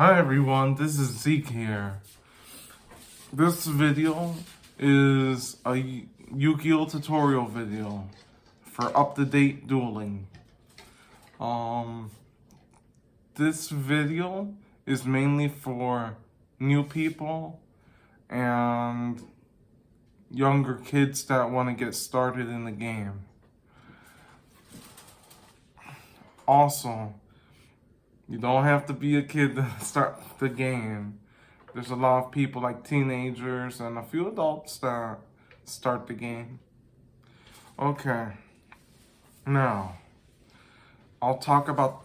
Hi everyone, this is Zeke here. This video is a Yu-Gi-Oh tutorial video for up-to-date dueling. This video is mainly for new people and younger kids that want to get started in the game. Also, you don't have to be a kid to start the game. There's a lot of people like teenagers and a few adults that start the game. Okay, now I'll talk about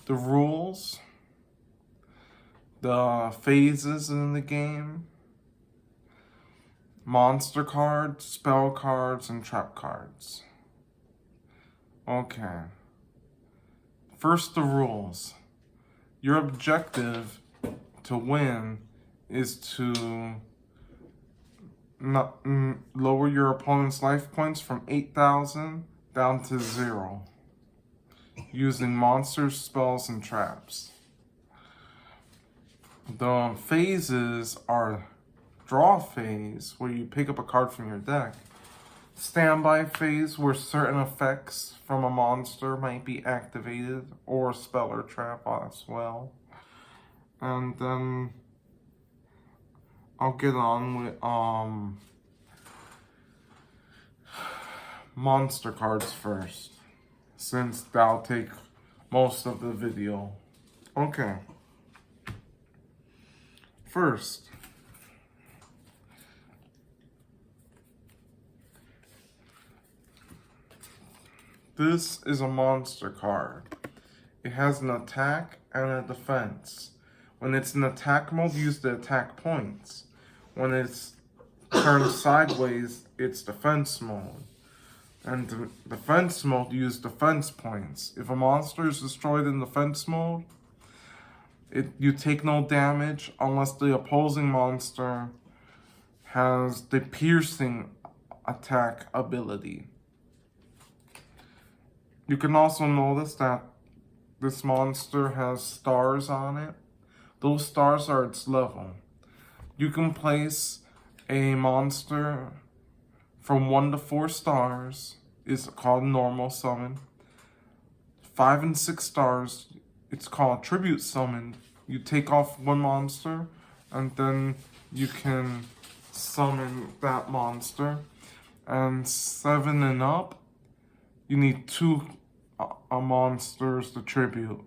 the rules, the phases in the game, monster cards, spell cards, and trap cards. Okay, first the rules. Your objective to win is to lower your opponent's life points from 8,000 down to 0 using monsters, spells, and traps. The phases are draw phase, where you pick up a card from your deck. Standby phase, where certain effects from a monster might be activated, or a spell or trap as well. And then I'll get on with monster cards first, since that'll take most of the video. Okay. First, this is a monster card. It has an attack and a defense. When it's in attack mode, use the attack points. When it's turned sideways, it's defense mode. And defense mode, use defense points. If a monster is destroyed in defense mode, you take no damage unless the opposing monster has the piercing attack ability. You can also notice that this monster has stars on it. Those stars are its level. You can place a monster from 1 to 4 stars, is called normal summon. 5 and 6 stars, it's called tribute summon. You take off one monster and then you can summon that monster. And 7 and up, you need 2 monsters to tribute.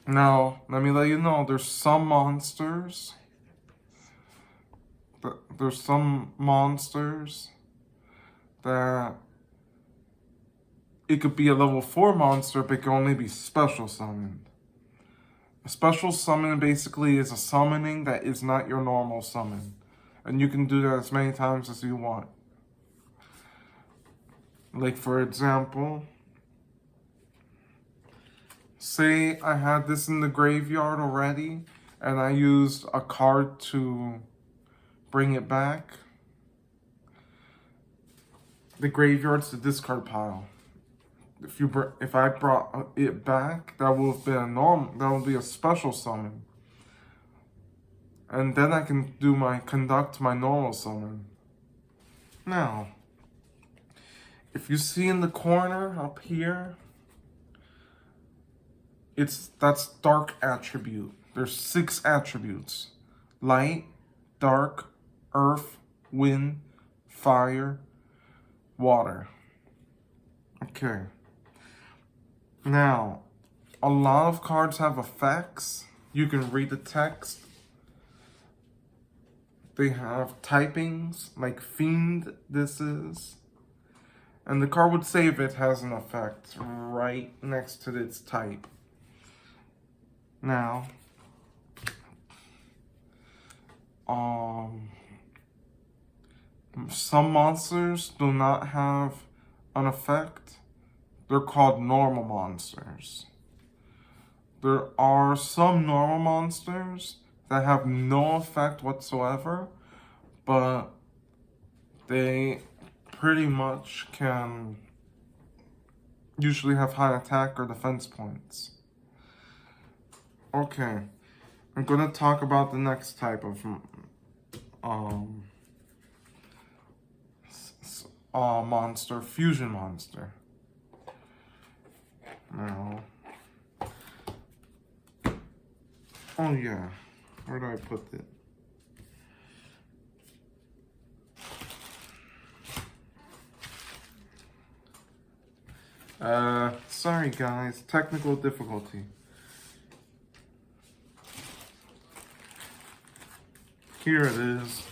Now, let me let you know, there's some monsters that it could be a level 4 monster, but it can only be special summoned. A special summon basically is a summoning that is not your normal summon. And you can do that as many times as you want. Like, for example, say I had this in the graveyard already, and I used a card to bring it back. The graveyard's the discard pile. If I brought it back, that would have been that would be a special summon. And then I can conduct my normal summon. Now, if you see in the corner up here, that's dark attribute. There's 6 attributes: light, dark, earth, wind, fire, water. Okay. Now, a lot of cards have effects. You can read the text. They have typings, like Fiend, this is. And the card would say if it has an effect right next to its type. Now, some monsters do not have an effect. They're called normal monsters. There are some normal monsters that have no effect whatsoever, but they pretty much can usually have high attack or defense points. Okay, I'm gonna talk about the next type of monster, fusion monster. Now, oh yeah, where do I put it? Sorry guys, technical difficulty. Here it is.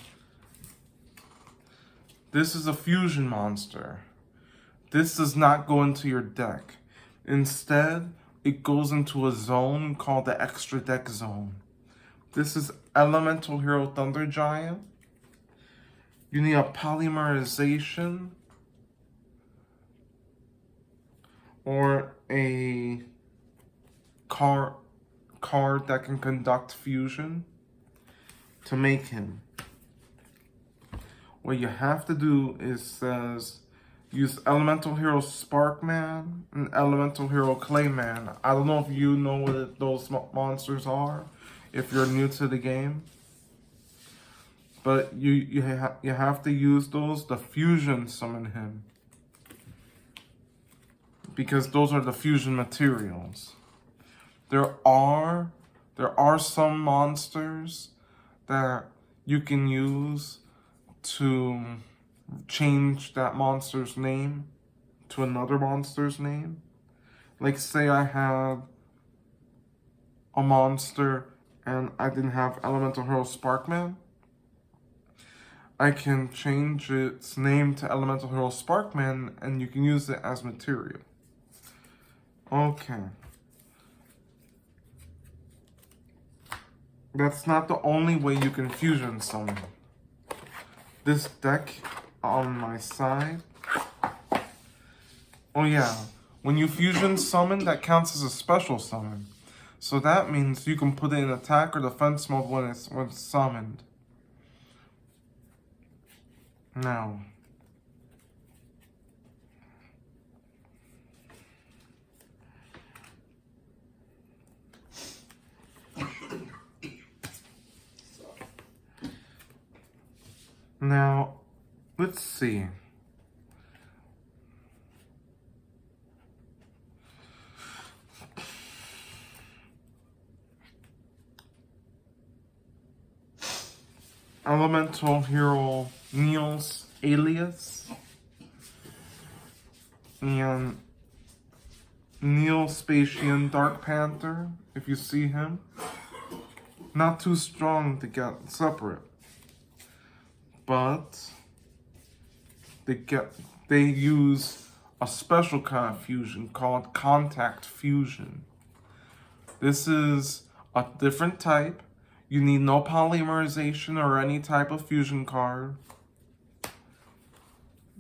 This is a fusion monster. This does not go into your deck. Instead, it goes into a zone called the extra deck zone. This is Elemental Hero Thunder Giant. You need a polymerization or a card that can conduct fusion to make him. What you have to do is says use Elemental Hero Sparkman and Elemental Hero Clayman. I don't know if you know what those monsters are, if you're new to the game. But you have to use those to fusion summon him. Because those are the fusion materials. There are some monsters that you can use to change that monster's name to another monster's name. Like say I had a monster and I didn't have Elemental Hero Sparkman. I can change its name to Elemental Hero Sparkman and you can use it as material. Okay. That's not the only way you can fusion summon. This deck on my side. Oh yeah, when you fusion summon, that counts as a special summon. So that means you can put it in attack or defense mode when it's summoned. Now, let's see. Elemental Hero Niels Alias and Neospatian Dark Panther, if you see him. Not too strong to get separate, but they use a special kind of fusion called contact fusion. This is a different type. You need no polymerization or any type of fusion card.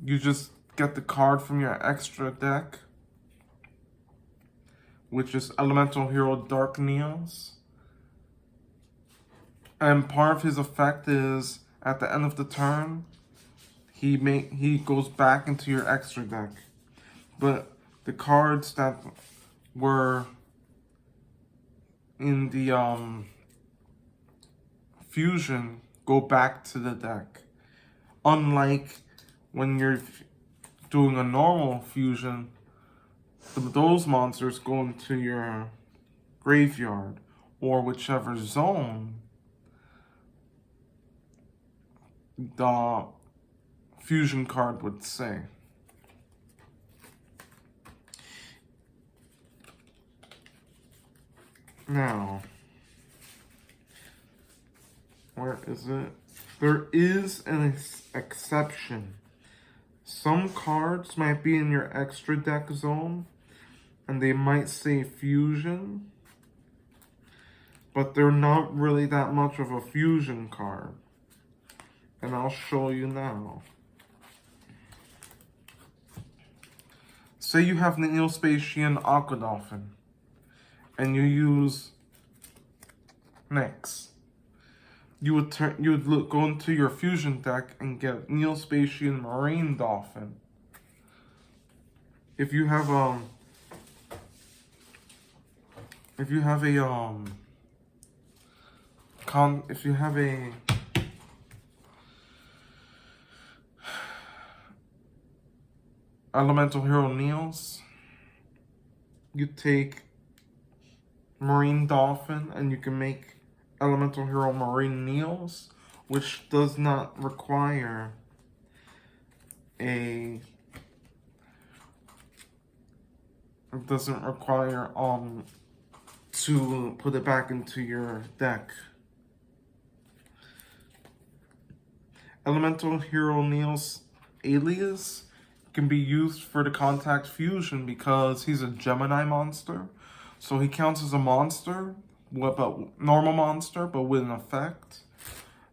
You just get the card from your extra deck, which is Elemental Hero Dark Neos. And part of his effect is, at the end of the turn, he goes back into your extra deck. But the cards that were in the fusion go back to the deck. Unlike when you're doing a normal fusion, those monsters go into your graveyard or whichever zone the fusion card would say. Now, where is it? There is an exception. Some cards might be in your extra deck zone and they might say fusion, but they're not really that much of a fusion card. And I'll show you now. Say you have the Neospatian Aqua Dolphin and you use Nyx. You would go into your fusion deck and get Neospatian Marine Dolphin. If you have a if you have a Elemental Hero Neos, you take Marine Dolphin and you can make Elemental Hero Marine Neos, which does not require it doesn't require to put it back into your deck. Elemental Hero Neos Alias can be used for the Contact Fusion because he's a Gemini monster. So he counts as a monster, but normal monster, but with an effect.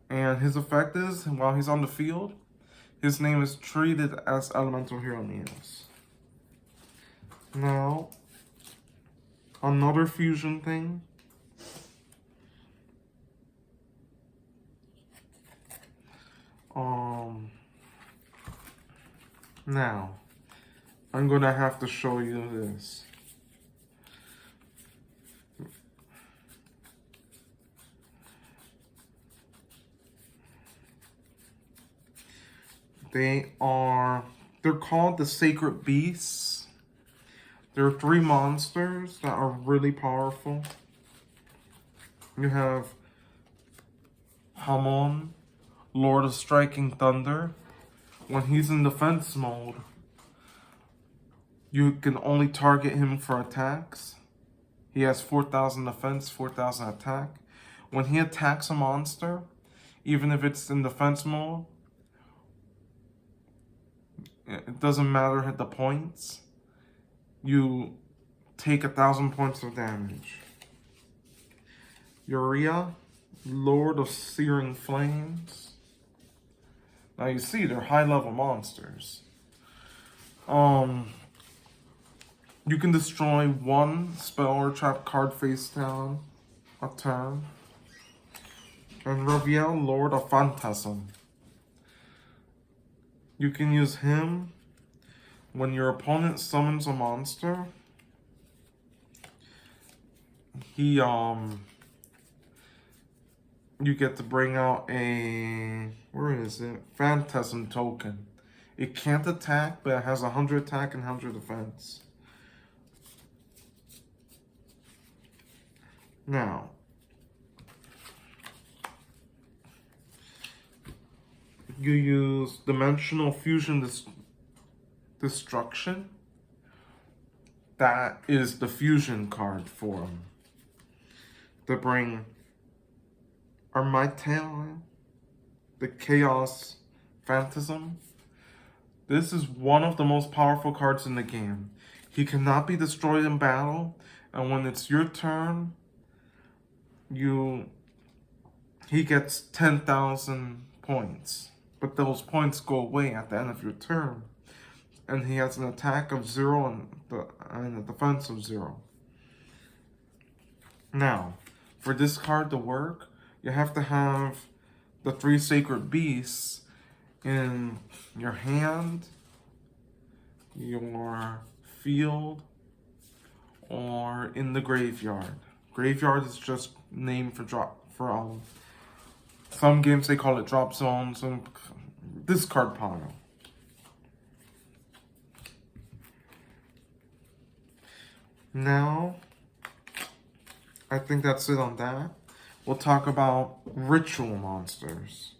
And his effect is, while he's on the field, his name is treated as Elemental Hero Neos. Now, another fusion thing. Now, I'm gonna have to show you this. They're called the Sacred Beasts. There are 3 monsters that are really powerful. You have Hamon, Lord of Striking Thunder. When he's in defense mode, you can only target him for attacks. He has 4,000 defense, 4,000 attack. When he attacks a monster, even if it's in defense mode, it doesn't matter the points. You take 1,000 points of damage. Uria, Lord of Searing Flames. Now you see, they're high-level monsters. You can destroy 1 spell or trap card face down a turn. And Raviel, Lord of Phantasm. You can use him when your opponent summons a monster. You get to bring out a, where is it? Phantasm token. It can't attack, but it has 100 attack and 100 defense. Now, you use Dimensional Fusion Destruction. That is the fusion card for him. To bring Armitail, the Chaos Phantasm. This is one of the most powerful cards in the game. He cannot be destroyed in battle, and when it's your turn, he gets 10,000 points. But those points go away at the end of your turn. And he has an attack of 0 and a defense of 0. Now, for this card to work, you have to have the 3 Sacred Beasts in your hand, your field, or in the graveyard. Graveyard is just name for some games they call it drop zones and discard pile. Now, I think that's it on that. We'll talk about ritual monsters.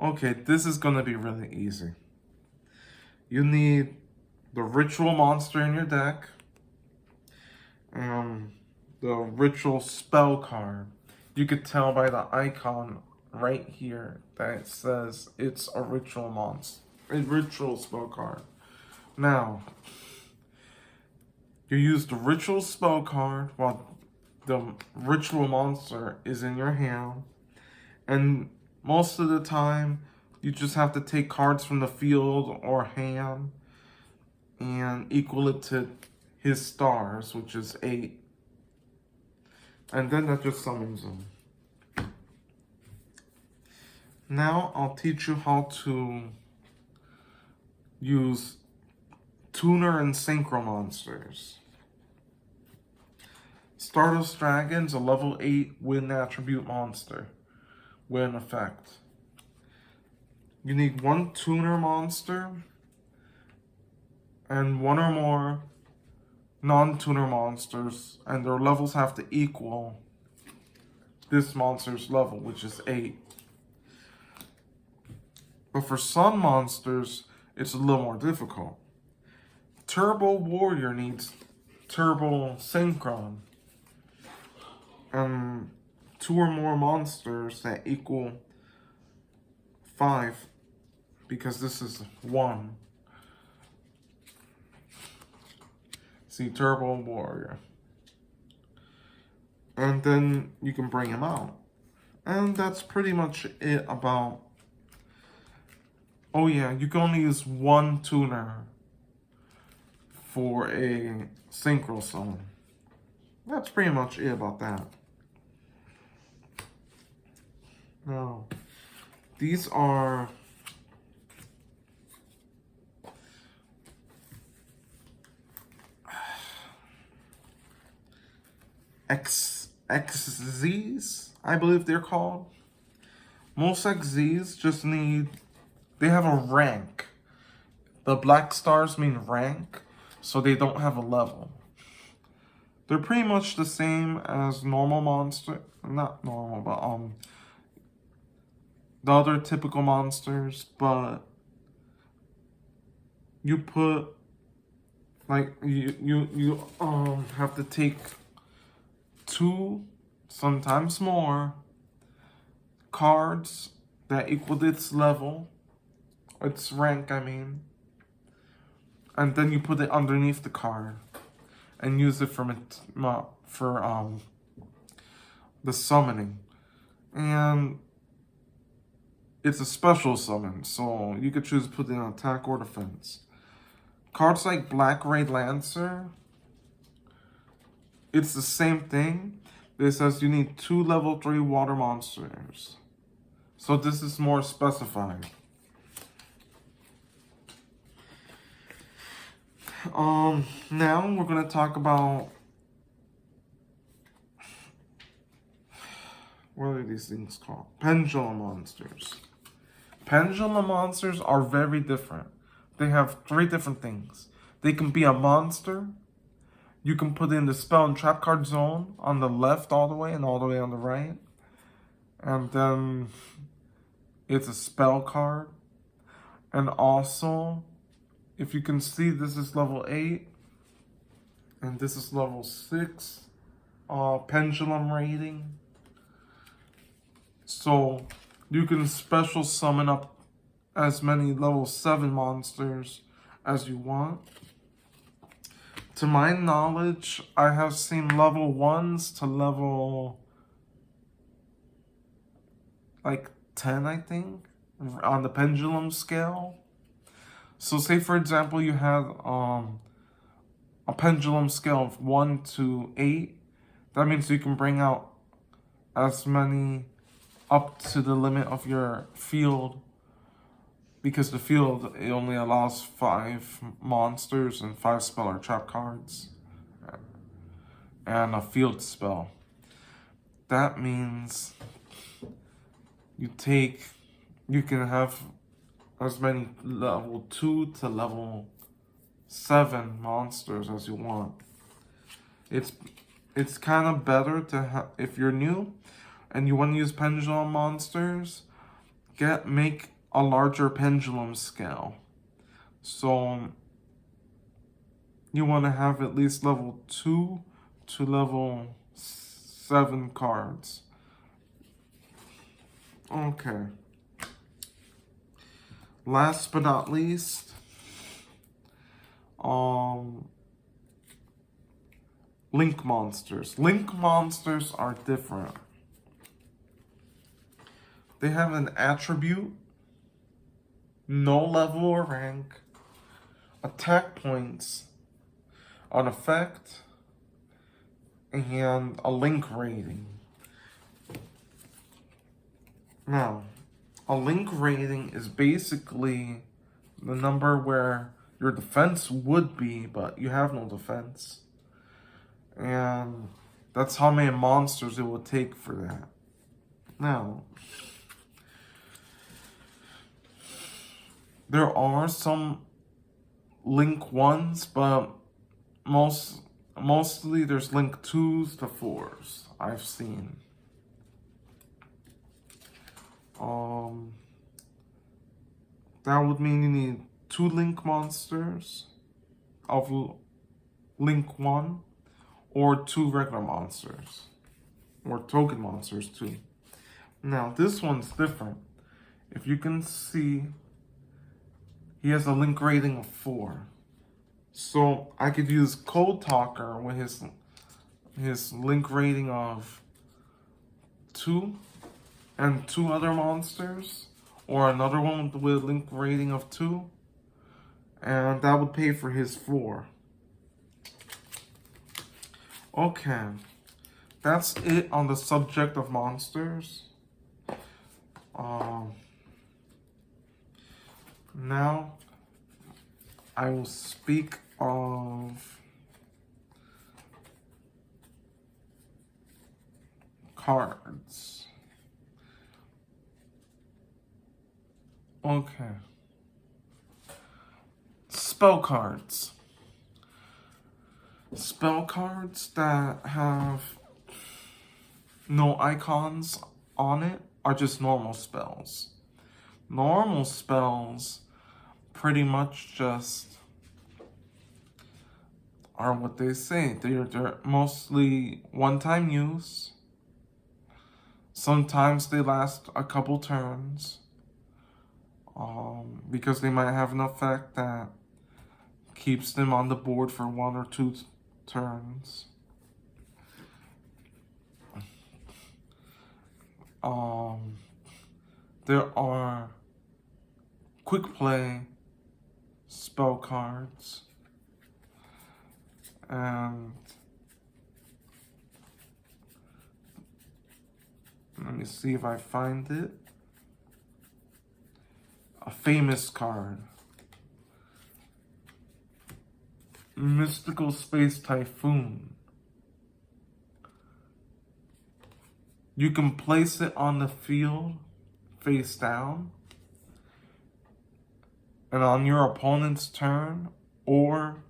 Okay, this is gonna be really easy. You need the ritual monster in your deck, the ritual spell card. You could tell by the icon right here that it says it's a ritual monster, a ritual spell card. Now, you use the ritual spell card while the ritual monster is in your hand, and most of the time you just have to take cards from the field or hand and equal it to his stars, which is 8, and then that just summons him. Now I'll teach you how to use tuner and synchro monsters. Stardust Dragon's a level 8 wind attribute monster. Wind effect. You need one tuner monster and one or more non-tuner monsters, and their levels have to equal this monster's level, which is 8. But for some monsters, it's a little more difficult. Turbo Warrior needs Turbo Synchron, and 2 or more monsters that equal 5, because this is 1. See, Turbo Warrior. And then you can bring him out. And that's pretty much it about... Oh yeah, you can only use one tuner for a synchro summon. That's pretty much it about that. Now, these are XZs, I believe they're called. Most XZs just need, they have a rank. The black stars mean rank, so they don't have a level. They're pretty much the same as normal monster, not normal, but the other typical monsters, but you put, like, you have to take 2, sometimes more, cards that equal its level, its rank, I mean, and then you put it underneath the card and use it for the summoning. And it's a special summon, so you could choose to put it in attack or defense. Cards like Black Ray Lancer, it's the same thing. It says you need 2 level 3 water monsters. So this is more specified. Now we're gonna talk about, what are these things called? Pendulum monsters. Pendulum monsters are very different. They have 3 different things. They can be a monster. You can put in the spell and trap card zone on the left all the way and all the way on the right. And then it's a spell card. And also, if you can see, this is level 8. And this is level 6. Pendulum rating. So you can special summon up as many level 7 monsters as you want. To my knowledge, I have seen level 1s to level like 10, I think, on the pendulum scale. So say for example you have a pendulum scale of 1 to 8. That means you can bring out as many up to the limit of your field, because the field, it only allows 5 monsters and 5 spell or trap cards and a field spell. That means you can have as many level 2 to level 7 monsters as you want. It's kind of better to have, if you're new and you want to use pendulum monsters, make a larger pendulum scale. So you want to have at least level 2 to level 7 cards. Okay. Last but not least, Link monsters. Link monsters are different. They have an attribute, no level or rank, attack points, an effect, and a link rating. Now, a link rating is basically the number where your defense would be, but you have no defense. And That's how many monsters it will take for that. Now, there are some Link 1s, but mostly there's Link 2s to 4s I've seen. That would mean you need 2 Link monsters of Link 1 or 2 regular monsters or token monsters too. Now this one's different. If you can see, he has a Link rating of 4. So I could use Code Talker with his Link rating of 2 and 2 other monsters, or another one with a Link rating of 2, and that would pay for his 4. Okay, that's it on the subject of monsters. Now I will speak of cards. Okay. Spell cards. Spell cards that have no icons on it are just normal spells. Normal spells pretty much just are what they say. They're mostly one-time use. Sometimes they last a couple turns. Because they might have an effect that keeps them on the board for 1 or 2 turns. There are quick play spell cards, and let me see if I find it. A famous card. Mystical Space Typhoon. You can place it on the field face down, and on your opponent's turn, or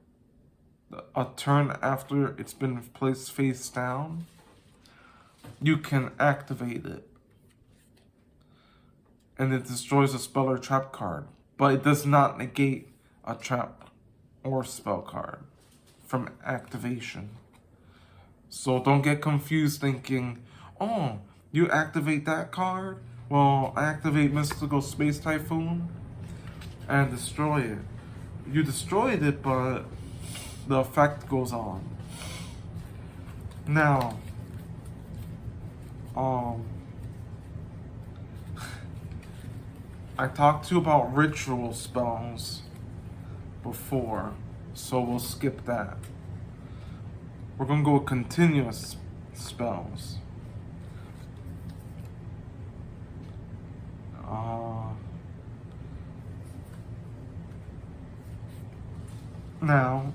a turn after it's been placed face down, you can activate it. And it destroys a spell or trap card, but it does not negate a trap or spell card from activation. So don't get confused thinking, oh, you activate that card? Well, I activate Mystical Space Typhoon and destroy it. You destroyed it, but the effect goes on. Now, I talked to you about ritual spells before, so we'll skip that. We're gonna go with continuous spells. Now,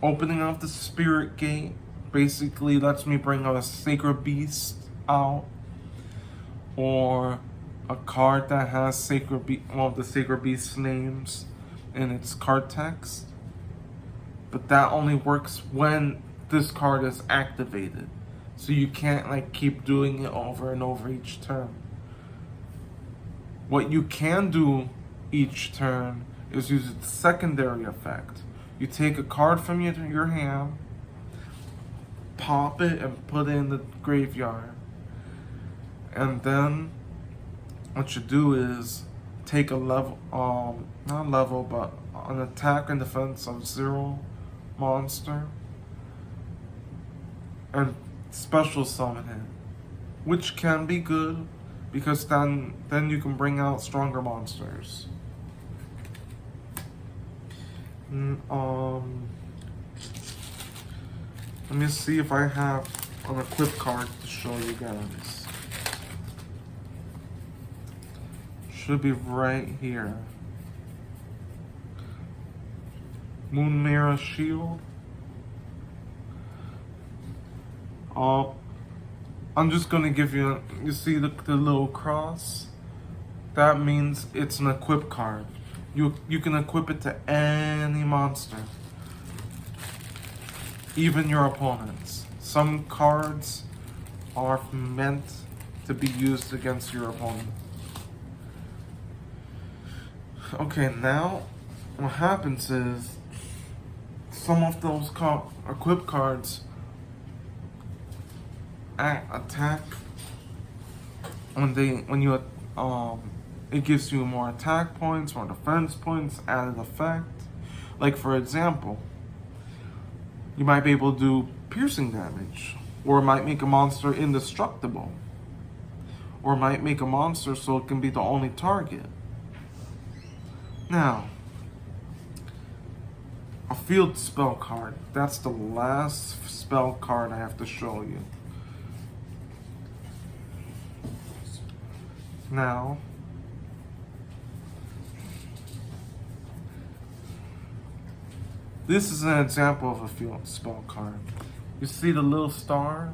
opening up the Spirit Gate basically lets me bring a Sacred Beast out, or a card that has the Sacred Beast's names in its card text. But that only works when this card is activated. So you can't keep doing it over and over each turn. What you can do each turn is use its secondary effect. You take a card from your hand, pop it, and put it in the graveyard. And then what you do is take a level, not level, but an attack and defense of 0 monster, and special summon it, which can be good because then you can bring out stronger monsters. Let me see if I have an equip card to show you guys. Should be right here. Moon Mirror Shield. Uh, I'm just gonna give you. You see the little cross? That means it's an equip card. You can equip it to any monster, even your opponents. Some cards are meant to be used against your opponent. Okay, now what happens is some of those equip cards attack when you it gives you more attack points, more defense points, added effect. Like for example, you might be able to do piercing damage, or it might make a monster indestructible, or it might make a monster so it can be the only target. Now, a field spell card. That's the last spell card I have to show you. Now, this is an example of a field spell card. You see the little star?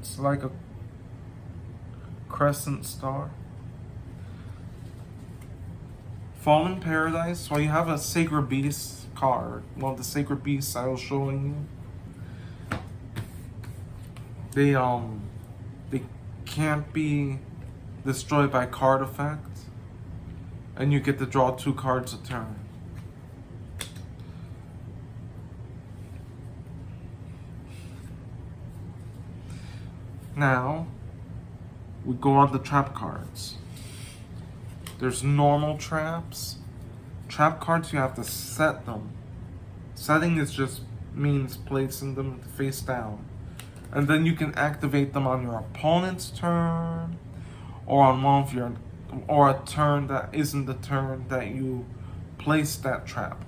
It's like a crescent star. Fallen Paradise. Well, you have a Sacred Beast card. One of the Sacred Beasts I was showing you. They can't be destroyed by card effect, and you get to draw 2 cards a turn. Now, we go on the trap cards. There's normal traps. Trap cards, you have to set them. Setting is just means placing them face down. And then you can activate them on your opponent's turn, or on one of your, or a turn that isn't the turn that you placed that trap.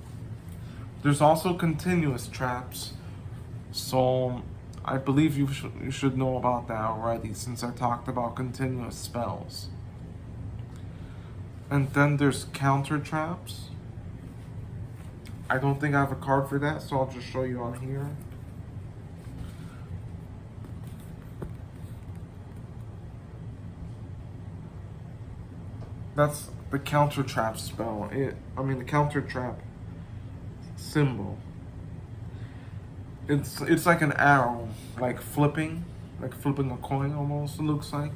There's also continuous traps, so I believe you should know about that already, since I talked about continuous spells. And then there's counter traps. I don't think I have a card for that, so I'll just show you on here. That's the counter trap spell. The counter trap symbol. It's like an arrow, like flipping a coin almost, it looks like.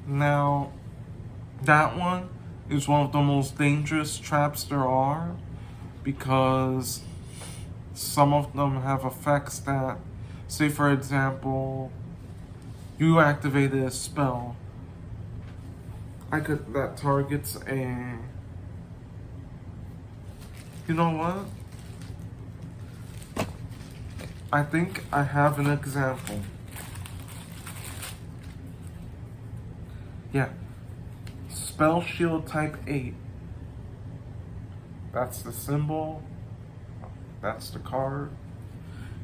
Now, that one is one of the most dangerous traps there are, because some of them have effects that, say for example, you activated a spell. That targets a... You know what? I think I have an example. Yeah. Spell Shield type 8. That's the symbol. That's the card.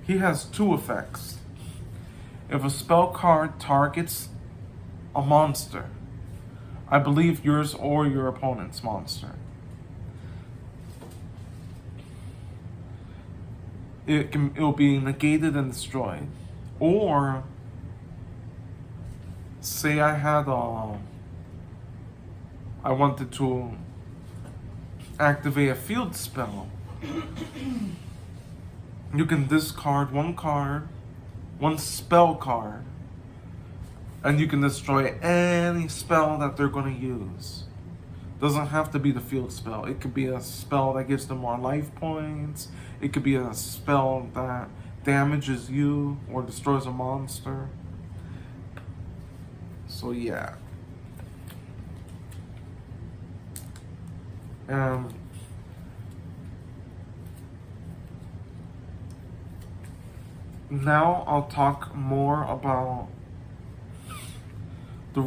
He has 2 effects. If a spell card targets a monster, I believe yours or your opponent's monster, it'll be negated and destroyed. Or say I wanted to activate a field spell. You can discard one spell card, and you can destroy any spell that they're going to use. Doesn't have to be the field spell. It could be a spell that gives them more life points. It could be a spell that damages you or destroys a monster. So yeah. Now I'll talk more about the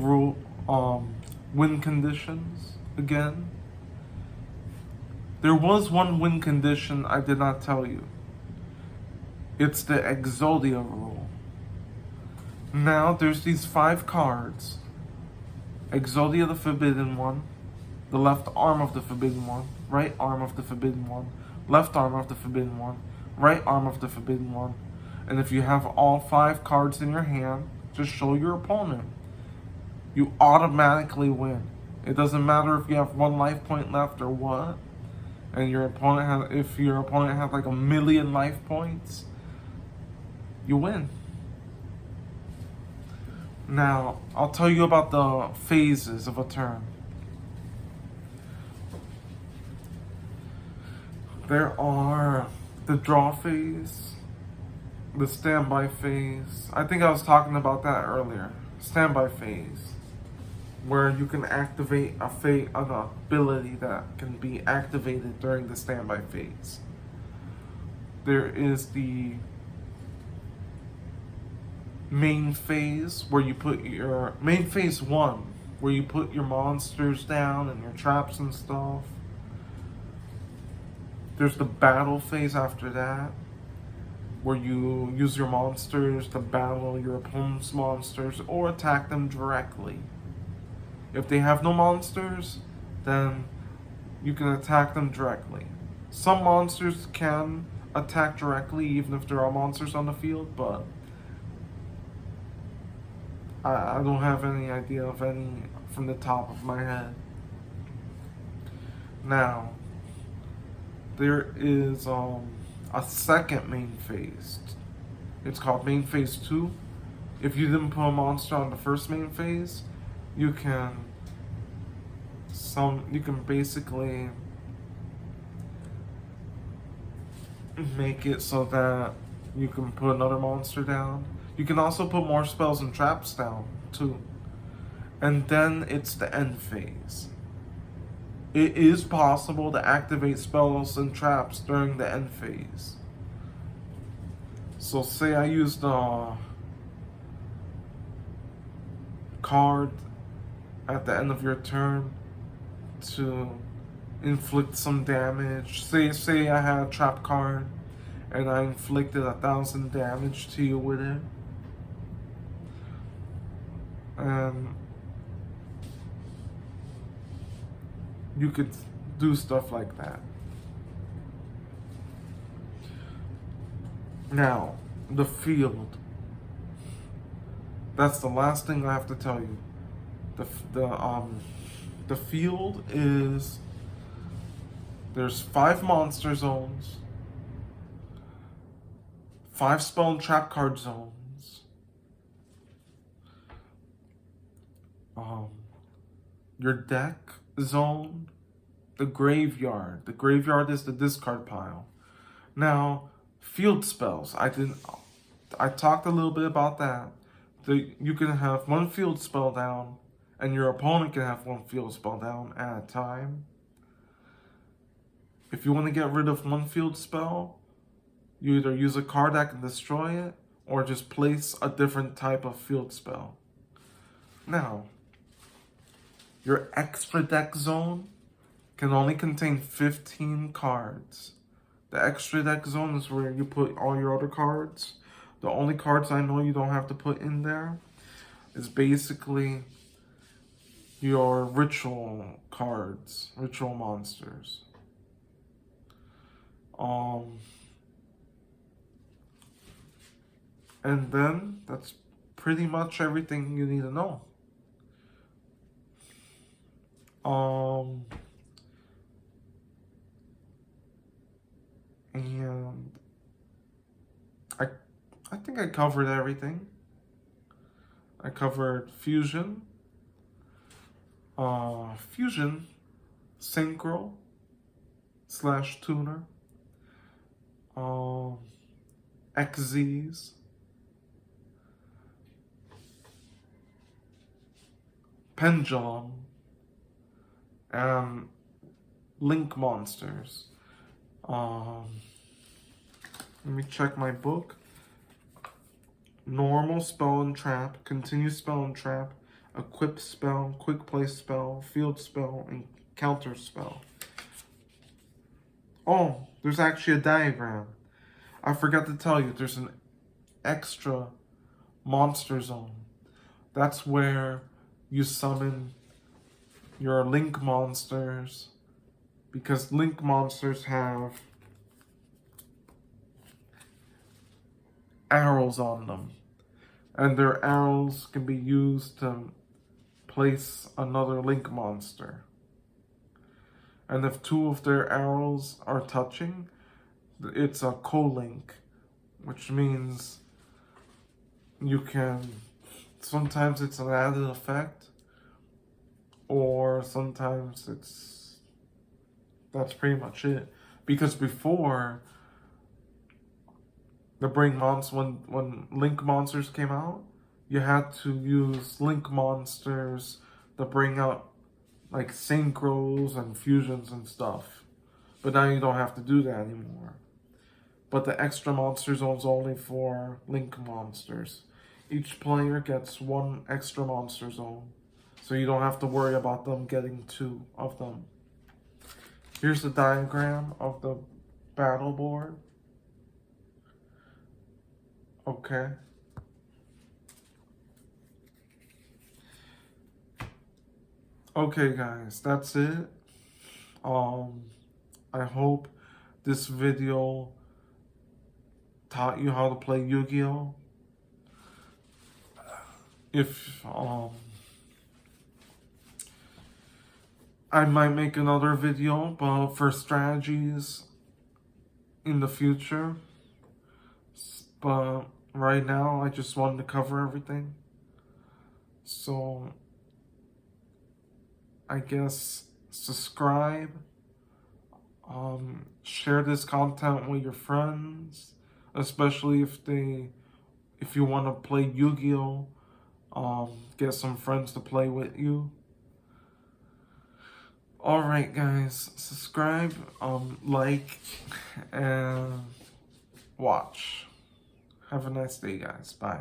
win conditions again. There was one win condition I did not tell you. It's the Exodia rule. Now there's these 5 cards. Exodia the Forbidden One, the left arm of the Forbidden One, right arm of the Forbidden One, left arm of the Forbidden One, right arm of the Forbidden One, And if you have all 5 cards in your hand, just show your opponent. You automatically win. It doesn't matter if you have 1 life point left or what. And your opponent has, if your opponent has like 1,000,000 life points, you win. Now, I'll tell you about the phases of a turn. There are the draw phase, the standby phase. I think I was talking about that earlier. Standby phase, where you can activate an ability that can be activated during the standby phase. There is the main phase where you put your main phase 1, where you put your monsters down and your traps and stuff. There's the battle phase after that, where you use your monsters to battle your opponent's monsters or attack them directly. If they have no monsters, then you can attack them directly. Some monsters can attack directly even if there are monsters on the field, but I don't have any idea of any from the top of my head. Now, there is a second main phase. It's called main phase 2. If you didn't put a monster on the first main phase, you can basically make it so that you can put another monster down. You can also put more spells and traps down too. And then it's the end phase. It is possible to activate spells and traps during the end phase. So say I used a card at the end of your turn to inflict some damage. Say I had a trap card and I inflicted 1,000 damage to you with it. And you could do stuff like that. Now, the field. That's the last thing I have to tell you. The field is, there's 5 monster zones, 5 spell and trap card zones, your deck zone, the graveyard. The graveyard is the discard pile. Now, field spells. I talked a little bit about that. You can have 1 field spell down, and your opponent can have 1 field spell down at a time. If you want to get rid of 1 field spell, you either use a card that can destroy it, or just place a different type of field spell. Now, your extra deck zone can only contain 15 cards. The extra deck zone is where you put all your other cards. The only cards I know you don't have to put in there is basically your ritual cards, ritual monsters. And then that's pretty much everything you need to know. And I think I covered everything. I covered fusion, synchro / tuner, XZs, pendulum, and link monsters. Let me check my book. Normal spell and trap, continue spell and trap, equip spell, quick play spell, field spell, and counter spell. Oh, there's actually a diagram. I forgot to tell you, there's an extra monster zone. That's where you summon your link monsters, because link monsters have arrows on them. And their arrows can be used to place another link monster. And if two of their arrows are touching, it's a co-link, which means you can, sometimes it's an added effect, or sometimes that's pretty much it. Because before, when Link Monsters came out, you had to use Link Monsters to bring up like synchros and fusions and stuff. But now you don't have to do that anymore. But the extra monster zone's only for Link Monsters. Each player gets one extra monster zone, so you don't have to worry about them getting two of them. Here's the diagram of the battle board. Okay. Okay, guys, that's it. I hope this video taught you how to play Yu-Gi-Oh! If I might make another video but for strategies in the future, but right now I just wanted to cover everything. So I guess subscribe, share this content with your friends, especially if you want to play Yu-Gi-Oh! Get some friends to play with you. Alright guys, subscribe, like, and watch. Have a nice day guys, bye.